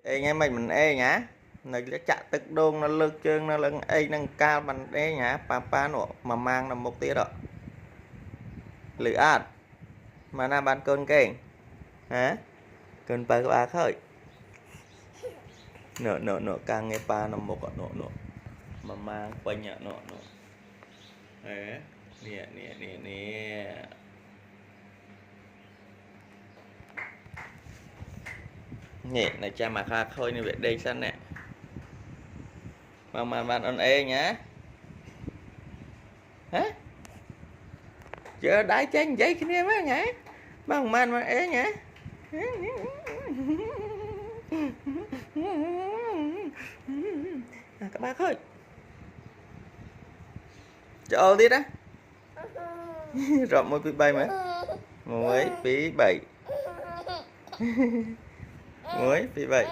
ê nghe mình ê nhá nó chặt tức đôn nó lưng chương nó lưng ê nâng cao mình ê nhá pa nọ mà mang là một tía đó lưỡi ạt mà na ban cơn kênh hả cơn ba khơi nọ càng nghe pa nằm một nọ mà mang quanh nhạ nọ đấy nè nhẹ này cha mà kha khơi như vậy đây xanh nè mà bạn on e nhá hả chờ đái chén giấy kia mấy nhá bằng man mà e nhá các bác ơi chờ đi đó rộng một phí bay mà mới phí 7 mới phí 7